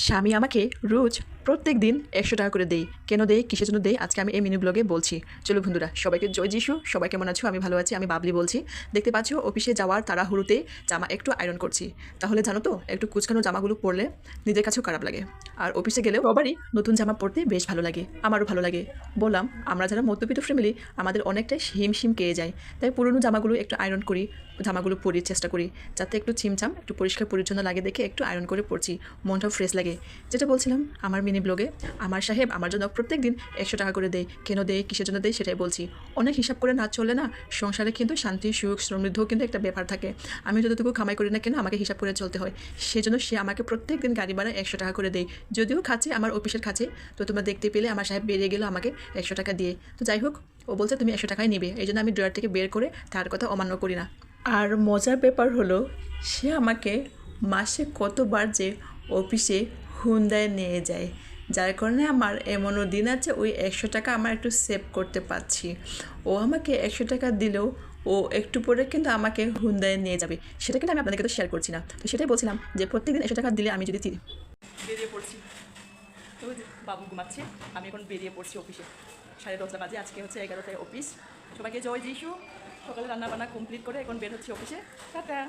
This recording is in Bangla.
স্বামী আমাকে রোজ প্রত্যেক দিন ১০০ টাকা করে দেয়। কেন দেয়, কিসের জন্য দেয়, আজকে আমি এই মিনি ব্লগে বলছি। চলো বন্ধুরা, সবাইকে জয় যিশু। সবাই কেমন আছো? আমি ভালো আছি। আমি বাবলি বলছি। দেখতে পাচ্ছ অফিসে যাওয়ার তাড়াহুড়োতে জামা একটু আয়রন করছি। তাহলে জানো তো, একটু কুচকানো জামাগুলো পরলে নিজের কাছেও খারাপ লাগে। আর অফিসে গেলেও সবারই নতুন জামা পরতে বেশ ভালো লাগে, আমারও ভালো লাগে। বললাম, আমরা যারা মধ্যবিত্ত ফ্যামিলি, আমাদের অনেকটাই হিমশিম খেয়ে যায়। তাই পুরনো জামাগুলো একটু আয়রন করি, জামাগুলো পরির চেষ্টা করি, যাতে একটু ছিমছাম, একটু পরিষ্কার পরিচ্ছন্ন লাগে দেখে একটু আয়রন করে পরছি, মনটাও ফ্রেশ লাগে। যেটা বলছিলাম আমার মিনি ব্লগে, আমার সাহেব আমার জন্য প্রত্যেক দিন ১০০ টাকা করে দেয়। কেন দেয়, কিসের জন্য দেয়, সেটাই বলছি। অনেক হিসাব করে না চললে না, সংসারে কিন্তু শান্তি, সুখ, সমৃদ্ধও কিন্তু একটা ব্যাপার থাকে। আমি যতটুকু কামাই করি না কেন, আমাকে হিসাব করে চলতে হয়। সেই জন্য সে আমাকে প্রত্যেক দিন গাড়ি ভাড়া ১০০ টাকা করে দেয়। যদিও খাচ্ছে, আমার অফিসের খাচ্ছে। তো তোমরা দেখতে পেলে আমার সাহেব বেরিয়ে গেলো আমাকে ১০০ টাকা দিয়ে। তো যাই হোক, ও বলছে তুমি ১০০ টাকাই নিবে, এই জন্য আমি ড্রয়ার থেকে বের করে তার কথা অমান্য করি না। আর মজার ব্যাপার হলো, সে আমাকে মাসে কতবার যে অফিসে হুন্দায় নিয়ে যায়, যার কারণে আমার এমনও দিন আছে ওই ১০০ টাকা আমার একটু সেভ করতে পারছি। ও আমাকে ১০০ টাকা দিলেও ও একটু পরে কিন্তু আমাকে হুন্দায় নিয়ে যাবে। সেটা কিন্তু আমি আপনাদেরকে তো শেয়ার করছি না। তো সেটাই বলছিলাম যে প্রত্যেকদিন ১০০ টাকা দিলে আমি যদি বেরিয়ে পড়ছি। তো বাবু ঘুমাচ্ছে, আমি এখন বেরিয়ে পড়ছি অফিসে। 10:30 বাজে, আজকে হচ্ছে 11টায় অফিস। সবাইকে জয় যিশু। সকালে রান্না বান্না কমপ্লিট করে এখন বের হচ্ছে অফিসে। টাটা।